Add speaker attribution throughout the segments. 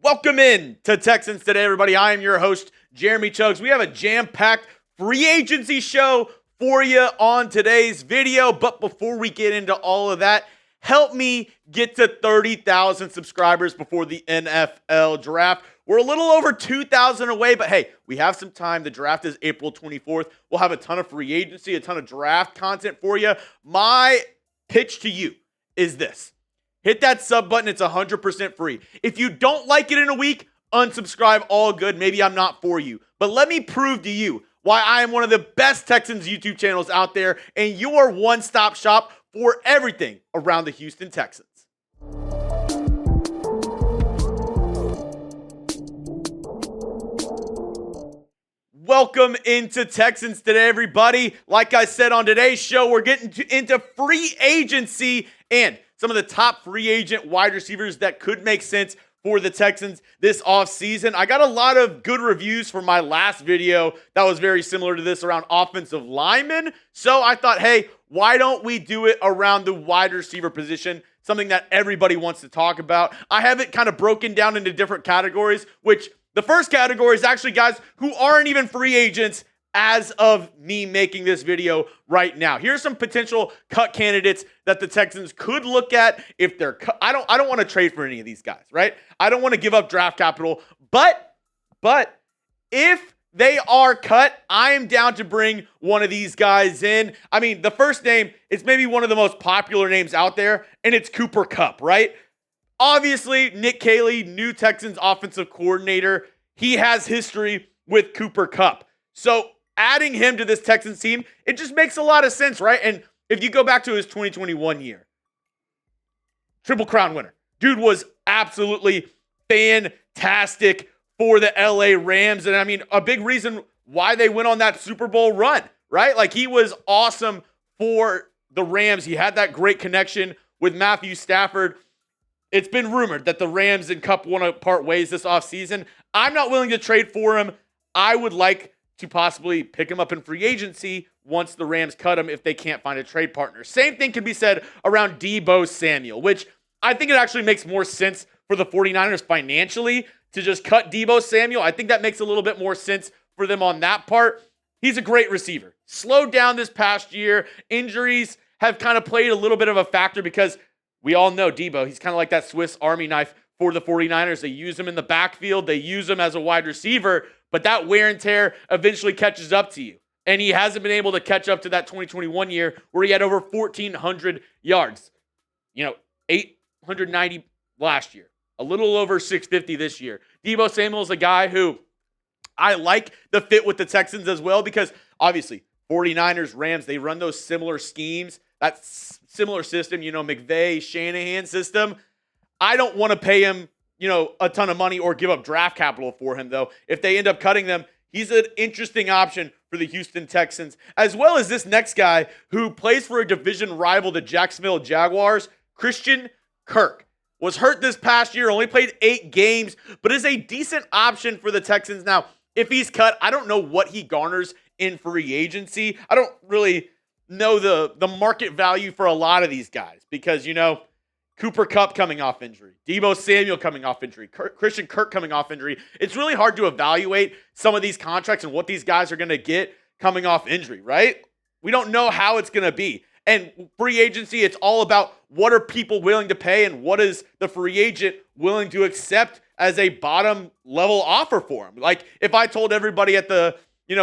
Speaker 1: Welcome in to Texans Today, everybody. I am your host, Jeremy Chuggs. We have a jam-packed free agency show for you on today's video. But before we get into all of that, help me get to 30,000 subscribers before the NFL draft. We're a little over 2,000 away, but hey, we have some time. The draft is April 24th. We'll have a ton of free agency, a ton of draft content for you. My pitch to you is this. Hit that sub button. It's 100% free. If you don't like it in a week, unsubscribe, all good. Maybe I'm not for you. But let me prove to you why I am one of the best Texans YouTube channels out there and your one-stop shop for everything around the Houston Texans. Welcome into Texans Today, everybody. Like I said on today's show, we're getting into free agency and some of the top free agent wide receivers that could make sense for the Texans this offseason. I got a lot of good reviews from my last video that was very similar to this around offensive linemen. So I thought, hey, why don't we do it around the wide receiver position, something that everybody wants to talk about. I have it kind of broken down into different categories, which the first category is actually guys who aren't even free agents as of me making this video right now. Here's some potential cut candidates that the Texans could look at if they're cut. I don't want to trade for any of these guys, right? I don't want to give up draft capital, but if they are cut, I am down to bring one of these guys in. I mean, the first name is maybe one of the most popular names out there, and it's Cooper Kupp, right? Obviously, Nick Caley, new Texans offensive coordinator, he has history with Cooper Kupp. So adding him to this Texans team, it just makes a lot of sense, right? And if you go back to his 2021 year, Triple Crown winner. Dude was absolutely fantastic for the LA Rams. And I mean, a big reason why they went on that Super Bowl run, right? Like, he was awesome for the Rams. He had that great connection with Matthew Stafford. It's been rumored that the Rams and Kupp want to part ways this offseason. I'm not willing to trade for him. I would like to possibly pick him up in free agency once the Rams cut him if they can't find a trade partner. Same thing can be said around Deebo Samuel, which I think it actually makes more sense for the 49ers financially to just cut Deebo Samuel. I think that makes a little bit more sense for them on that part. He's a great receiver. Slowed down this past year. Injuries have kind of played a little bit of a factor because we all know Deebo. He's kind of like that Swiss Army knife for the 49ers. They use him in the backfield. They use him as a wide receiver, but that wear and tear eventually catches up to you. And he hasn't been able to catch up to that 2021 year where he had over 1,400 yards. 890 last year. A little over 650 this year. Deebo Samuel is a guy who I like the fit with the Texans as well because obviously 49ers, Rams, they run those similar schemes. That similar system, McVay, Shanahan system. I don't want to pay him, a ton of money or give up draft capital for him, though. If they end up cutting them, he's an interesting option for the Houston Texans, as well as this next guy who plays for a division rival, the Jacksonville Jaguars, Christian Kirk. Was hurt this past year, only played 8 games, but is a decent option for the Texans. Now, if he's cut, I don't know what he garners in free agency. I don't really know the market value for a lot of these guys because, Cooper Kupp coming off injury, Deebo Samuel coming off injury, Christian Kirk coming off injury. It's really hard to evaluate some of these contracts and what these guys are going to get coming off injury, right? We don't know how it's going to be. And free agency, it's all about what are people willing to pay and what is the free agent willing to accept as a bottom level offer for him. Like, if I told everybody at the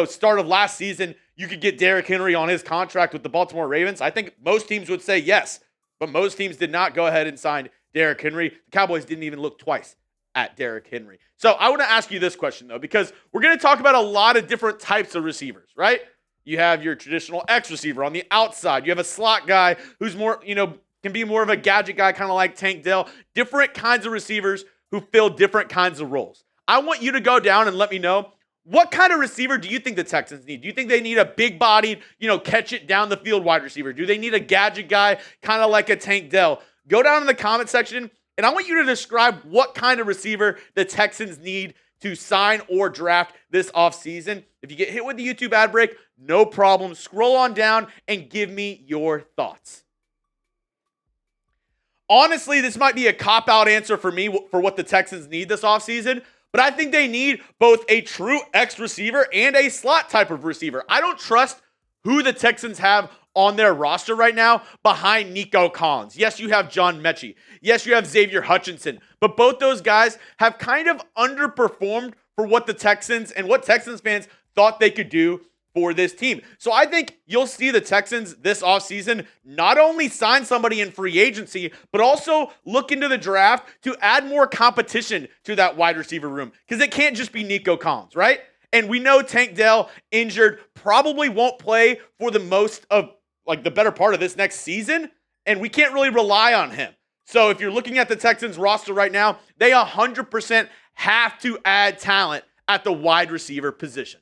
Speaker 1: start of last season you could get Derrick Henry on his contract with the Baltimore Ravens, I think most teams would say yes. But most teams did not go ahead and sign Derrick Henry. The Cowboys didn't even look twice at Derrick Henry. So I want to ask you this question, though, because we're going to talk about a lot of different types of receivers, right? You have your traditional X receiver on the outside. You have a slot guy who's more, can be more of a gadget guy, kind of like Tank Dell. Different kinds of receivers who fill different kinds of roles. I want you to go down and let me know, what kind of receiver do you think the Texans need? Do you think they need a big-bodied, catch it down the field wide receiver? Do they need a gadget guy, kind of like a Tank Dell? Go down in the comment section, and I want you to describe what kind of receiver the Texans need to sign or draft this offseason. If you get hit with the YouTube ad break, no problem. Scroll on down and give me your thoughts. honestly, this might be a cop-out answer for me for what the Texans need this offseason, but I think they need both a true X receiver and a slot type of receiver. I don't trust who the Texans have on their roster right now behind Nico Collins. Yes, you have John Mechie. Yes, you have Xavier Hutchinson. But both those guys have kind of underperformed for what the Texans and what Texans fans thought they could do for this team. So I think you'll see the Texans this offseason not only sign somebody in free agency, but also look into the draft to add more competition to that wide receiver room. Because it can't just be Nico Collins, right? And we know Tank Dell, injured, probably won't play for the most of the better part of this next season. And we can't really rely on him. So if you're looking at the Texans roster right now, they 100% have to add talent at the wide receiver position.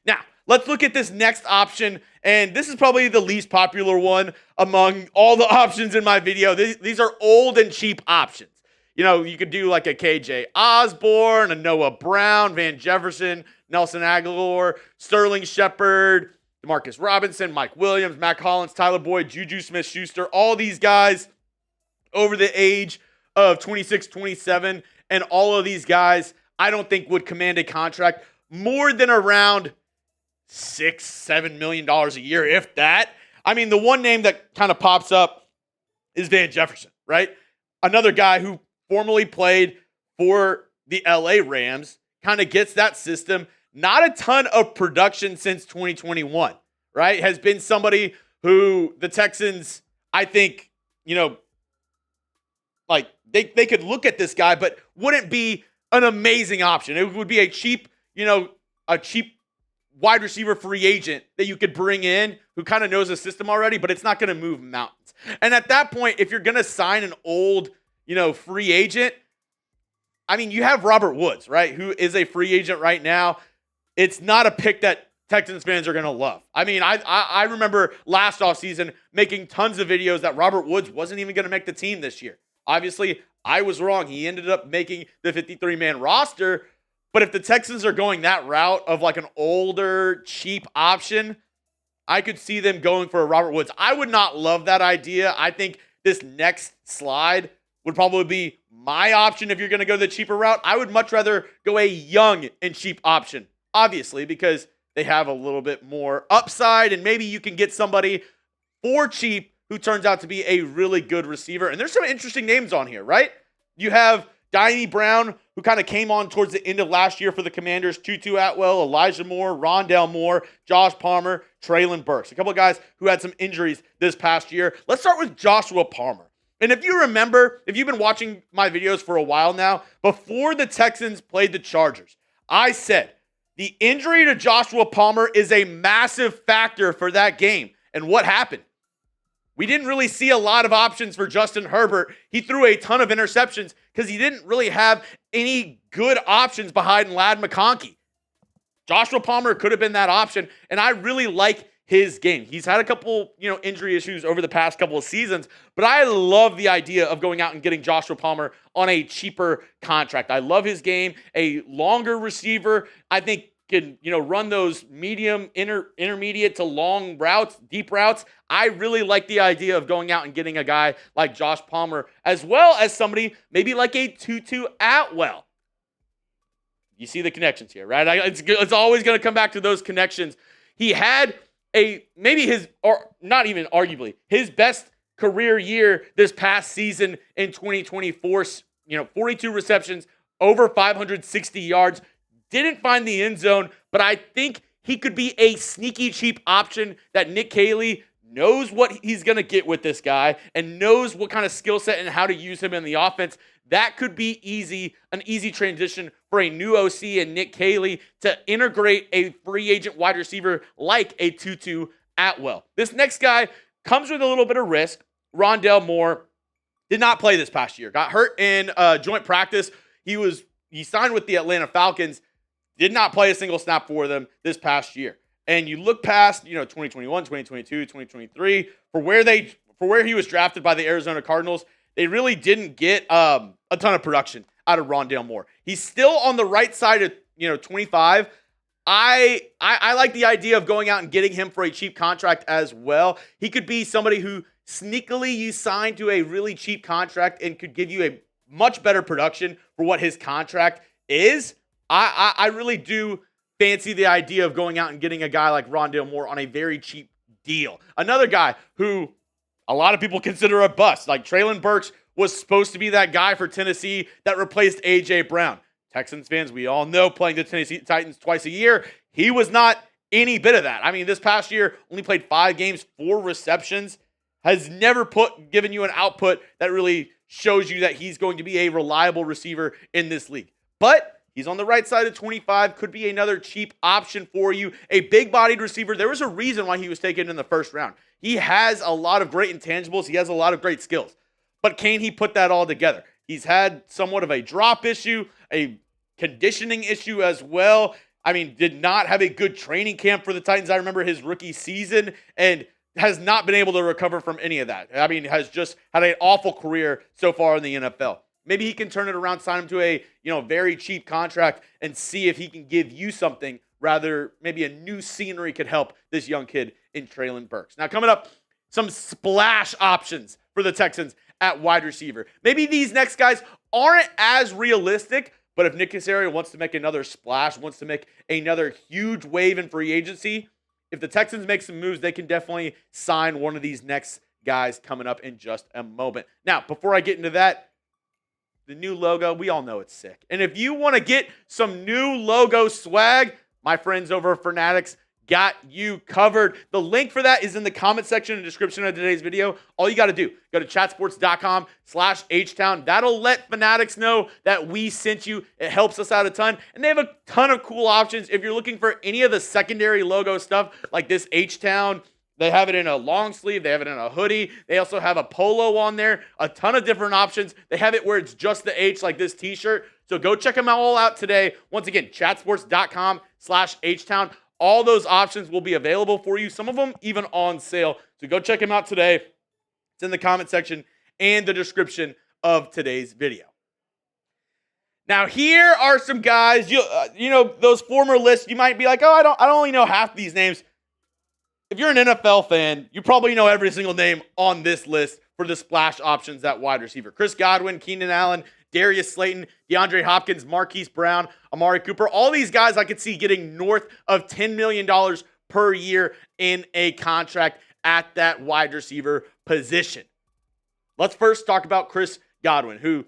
Speaker 1: Now, let's look at this next option, and this is probably the least popular one among all the options in my video. These are old and cheap options. You know, you could do like a KJ Osborne, a Noah Brown, Van Jefferson, Nelson Aguilar, Sterling Shepard, Demarcus Robinson, Mike Williams, Matt Collins, Tyler Boyd, Juju Smith-Schuster, all these guys over the age of 26, 27, and all of these guys I don't think would command a contract more than around $6-7 million a year, if that. I mean, the one name that kind of pops up is Van Jefferson, right? Another guy who formerly played for the LA Rams, kind of gets that system. Not a ton of production since 2021, right? Has been somebody who the Texans, I think, they could look at this guy, but wouldn't be an amazing option. It would be a cheap wide receiver free agent that you could bring in who kind of knows the system already, but it's not going to move mountains. And at that point, if you're going to sign an old, free agent, I mean, you have Robert Woods, right, who is a free agent right now. It's not a pick that Texans fans are going to love. I mean, I remember last offseason making tons of videos that Robert Woods wasn't even going to make the team this year. Obviously, I was wrong. He ended up making the 53-man roster. But if the Texans are going that route of like an older, cheap option, I could see them going for a Robert Woods. I would not love that idea. I think this next slide would probably be my option if you're going to go the cheaper route. I would much rather go a young and cheap option, obviously, because they have a little bit more upside, and maybe you can get somebody for cheap who turns out to be a really good receiver. And there's some interesting names on here, right? You have Dyami Brown, who kind of came on towards the end of last year for the Commanders, Tutu Atwell, Elijah Moore, Rondale Moore, Josh Palmer, Traylon Burks. A couple of guys who had some injuries this past year. Let's start with Joshua Palmer. And if you remember, if you've been watching my videos for a while now, before the Texans played the Chargers, I said the injury to Joshua Palmer is a massive factor for that game. And what happened? We didn't really see a lot of options for Justin Herbert. He threw a ton of interceptions because he didn't really have any good options behind Ladd McConkey. Joshua Palmer could have been that option, and I really like his game. He's had a couple, injury issues over the past couple of seasons, but I love the idea of going out and getting Joshua Palmer on a cheaper contract. I love his game, a longer receiver. I think can, run those medium, intermediate to long routes, deep routes. I really like the idea of going out and getting a guy like Josh Palmer, as well as somebody maybe like a Tutu Atwell. You see the connections here, right? It's always going to come back to those connections. He had not even arguably, his best career year this past season in 2024, 42 receptions, over 560 yards. Didn't find the end zone, but I think he could be a sneaky cheap option that Nick Caley knows what he's going to get with this guy and knows what kind of skill set and how to use him in the offense. That could be an easy transition for a new OC and Nick Caley to integrate a free agent wide receiver like a Tutu Atwell. This next guy comes with a little bit of risk. Rondale Moore did not play this past year. Got hurt in joint practice. He signed with the Atlanta Falcons. Did not play a single snap for them this past year. And you look past, 2021, 2022, 2023, for where he was drafted by the Arizona Cardinals, they really didn't get a ton of production out of Rondale Moore. He's still on the right side of, 25. I like the idea of going out and getting him for a cheap contract as well. He could be somebody who sneakily you sign to a really cheap contract and could give you a much better production for what his contract is, I really do fancy the idea of going out and getting a guy like Rondale Moore on a very cheap deal. Another guy who a lot of people consider a bust, like Treylon Burks was supposed to be that guy for Tennessee that replaced A.J. Brown. Texans fans, we all know, playing the Tennessee Titans twice a year, he was not any bit of that. I mean, this past year, only played 5 games, 4 receptions, has never given you an output that really shows you that he's going to be a reliable receiver in this league. But he's on the right side of 25, could be another cheap option for you. A big-bodied receiver. There was a reason why he was taken in the first round. He has a lot of great intangibles. He has a lot of great skills. But can he put that all together? He's had somewhat of a drop issue, a conditioning issue as well. I mean, did not have a good training camp for the Titans. I remember his rookie season and has not been able to recover from any of that. I mean, has just had an awful career so far in the NFL. Maybe he can turn it around, sign him to a very cheap contract and see if he can give you something. Rather, maybe a new scenery could help this young kid in Treylon Burks. Now, coming up, some splash options for the Texans at wide receiver. Maybe these next guys aren't as realistic, but if Nick Caserio wants to make another splash, wants to make another huge wave in free agency, if the Texans make some moves, they can definitely sign one of these next guys coming up in just a moment. Now, before I get into that, the new logo, we all know it's sick. And if you want to get some new logo swag, my friends over at Fanatics got you covered. The link for that is in the comment section and description of today's video. All you got to do, go to chatsports.com/Htown. That'll let Fanatics know that we sent you. It helps us out a ton. And they have a ton of cool options. If you're looking for any of the secondary logo stuff, like this Htown, they have it in a long sleeve. They have it in a hoodie. They also have a polo on there. A ton of different options. They have it where it's just the H, like this t-shirt. So go check them all out today. Once again, chatsports.com/Htown. All those options will be available for you. Some of them even on sale. So go check them out today. It's in the comment section and the description of today's video. Now, here are some guys. Those former lists, you might be like, oh, I don't only know half these names. If you're an NFL fan, you probably know every single name on this list for the splash options at wide receiver. Chris Godwin, Keenan Allen, Darius Slayton, DeAndre Hopkins, Marquise Brown, Amari Cooper. All these guys I could see getting north of $10 million per year in a contract at that wide receiver position. Let's first talk about Chris Godwin, who,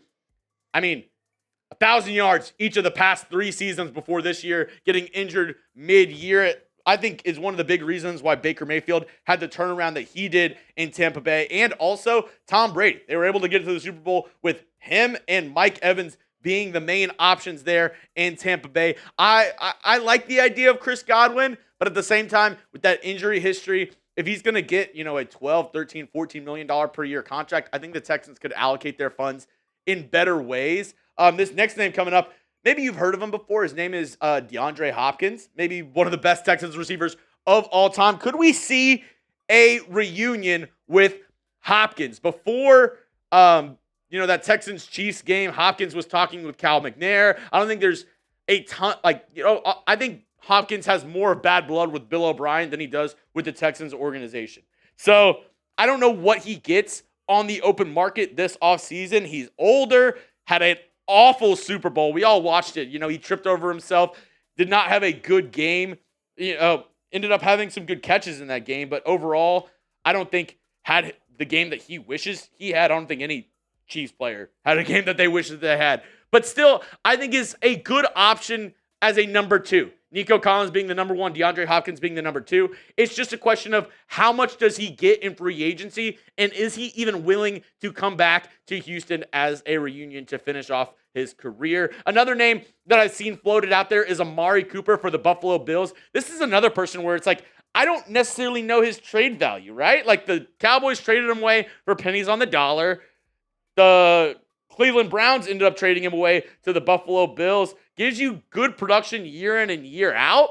Speaker 1: 1,000 yards each of the past 3 seasons before this year, getting injured mid-year. I think is one of the big reasons why Baker Mayfield had the turnaround that he did in Tampa Bay, and also Tom Brady. They were able to get to the Super Bowl with him and Mike Evans being the main options there in Tampa Bay. I like the idea of Chris Godwin, but at the same time, with that injury history, if he's going to get, a 12, 13, $14 million per year contract, I think the Texans could allocate their funds in better ways. This next name coming up, maybe you've heard of him before. His name is DeAndre Hopkins, maybe one of the best Texans receivers of all time. Could we see a reunion with Hopkins? Before, that Texans-Chiefs game, Hopkins was talking with Cal McNair. I don't think there's a ton, I think Hopkins has more bad blood with Bill O'Brien than he does with the Texans organization. So I don't know what he gets on the open market this offseason. He's older, had an awful Super Bowl. We all watched it. He tripped over himself, did not have a good game. Ended up having some good catches in that game, but overall, I don't think had the game that he wishes he had. I don't think any Chiefs player had a game that they wish that they had. But still, I think is a good option as a number 2. Nico Collins being the number 1, DeAndre Hopkins being the number 2. It's just a question of how much does he get in free agency, and is he even willing to come back to Houston as a reunion to finish off his career? Another name that I've seen floated out there is Amari Cooper for the Buffalo Bills. This is another person where it's like, I don't necessarily know his trade value, right? Like the Cowboys traded him away for pennies on the dollar. The Cleveland Browns ended up trading him away to the Buffalo Bills. Gives you good production year in and year out,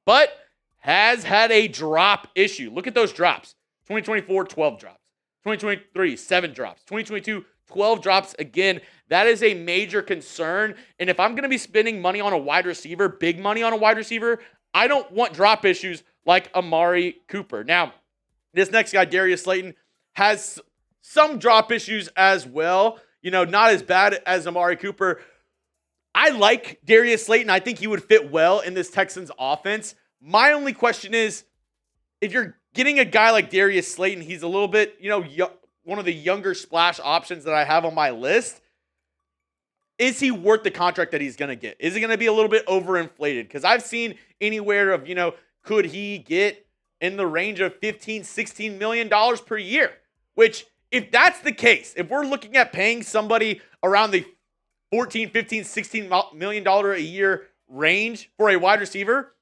Speaker 1: but has had a drop issue. Look at those drops. 2024, 12 drops. 2023, 7 drops. 2022, 12 drops again. That is a major concern. And if I'm going to be spending money on a wide receiver, big money on a wide receiver, I don't want drop issues like Amari Cooper. Now, this next guy, Darius Slayton, has some drop issues as well. Not as bad as Amari Cooper. I like Darius Slayton. I think he would fit well in this Texans offense. My only question is, if you're getting a guy like Darius Slayton, he's a little bit, one of the younger splash options that I have on my list. Is he worth the contract that he's going to get? Is he going to be a little bit overinflated? Because I've seen anywhere of, could he get in the range of $15, $16 million per year? Which, if that's the case, if we're looking at paying somebody around the $14, $15, $16 million a year range for a wide receiver,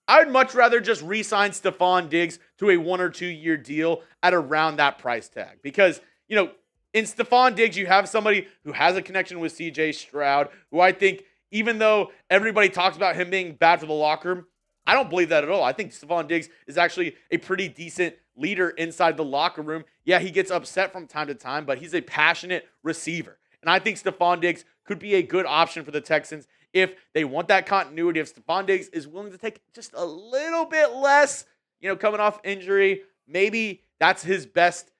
Speaker 1: I would much rather just re-sign Stefon Diggs to a 1 or 2 year deal at around that price tag. Because, in Stefon Diggs, you have somebody who has a connection with CJ Stroud, who I think, even though everybody talks about him being bad for the locker room, I don't believe that at all. I think Stefon Diggs is actually a pretty decent leader inside the locker room. Yeah, he gets upset from time to time, but he's a passionate receiver. And I think Stefon Diggs could be a good option for the Texans if they want that continuity. If Stefon Diggs is willing to take just a little bit less, coming off injury, maybe that's his best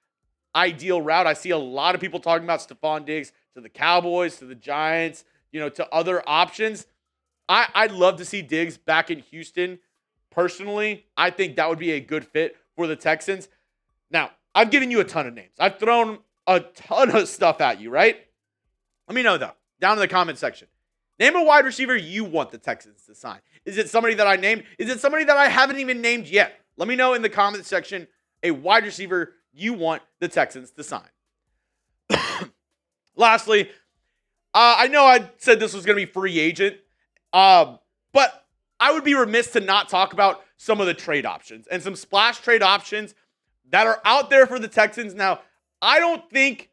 Speaker 1: ideal route. I see a lot of people talking about Stefon Diggs to the Cowboys, to the Giants, to other options. I'd love to see Diggs back in Houston. Personally, I think that would be a good fit for the Texans. Now, I've given you a ton of names. I've thrown a ton of stuff at you, right? Let me know, though, down in the comment section. Name a wide receiver you want the Texans to sign. Is it somebody that I named? Is it somebody that I haven't even named yet? Let me know in the comment section a wide receiver you want the Texans to sign. Lastly, I know I said this was going to be free agent, but I would be remiss to not talk about some of the trade options and some splash trade options that are out there for the Texans. Now, I don't think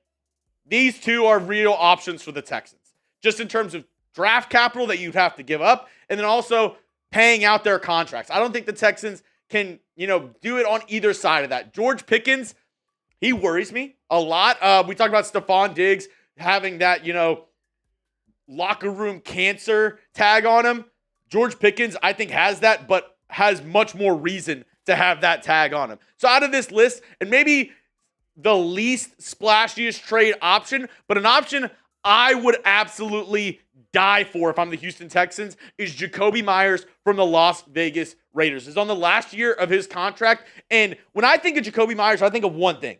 Speaker 1: these two are real options for the Texans, just in terms of draft capital that you'd have to give up, and then also paying out their contracts. I don't think the Texans can, do it on either side of that. George Pickens, he worries me a lot. We talked about Stefon Diggs having that, locker room cancer tag on him. George Pickens, I think, has that, but has much more reason to have that tag on him. So out of this list, and maybe the least splashiest trade option, but an option I would absolutely die for if I'm the Houston Texans, is Jakobi Meyers from the Las Vegas Raiders. He's on the last year of his contract, and when I think of Jakobi Meyers, I think of one thing: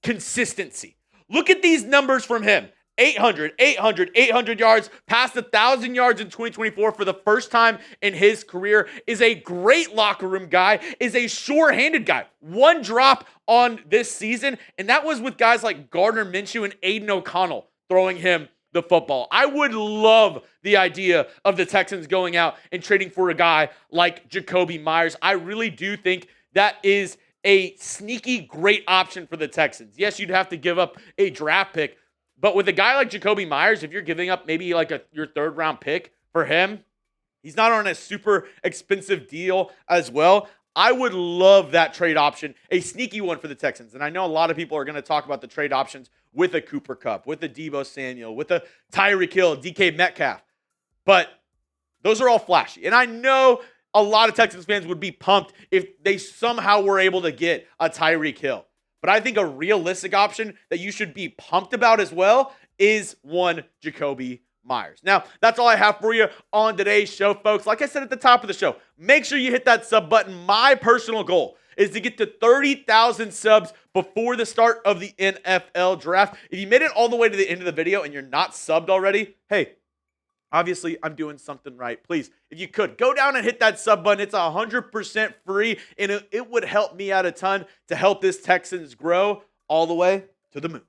Speaker 1: consistency. Look at these numbers from him. 800 yards, past 1,000 yards in 2024 for the first time in his career, is a great locker room guy, is a sure-handed guy. One drop on this season, and that was with guys like Gardner Minshew and Aiden O'Connell throwing him the football. I would love the idea of the Texans going out and trading for a guy like Jakobi Meyers. I really do think that is a sneaky great option for the Texans. Yes, you'd have to give up a draft pick, but with a guy like Jakobi Meyers, if you're giving up maybe like your third round pick for him, he's not on a super expensive deal as well. I would love that trade option, a sneaky one for the Texans. And I know a lot of people are going to talk about the trade options with a Cooper Kupp, with a Deebo Samuel, with a Tyreek Hill, DK Metcalf. But those are all flashy. And I know a lot of Texans fans would be pumped if they somehow were able to get a Tyreek Hill. But I think a realistic option that you should be pumped about as well is one Jakobi Meyers. Now, that's all I have for you on today's show, folks. Like I said at the top of the show, make sure you hit that sub button. My personal goal is to get to 30,000 subs before the start of the NFL draft. If you made it all the way to the end of the video and you're not subbed already, hey, obviously I'm doing something right. Please, if you could, go down and hit that sub button. It's 100% free, and it would help me out a ton to help this Texans grow all the way to the moon.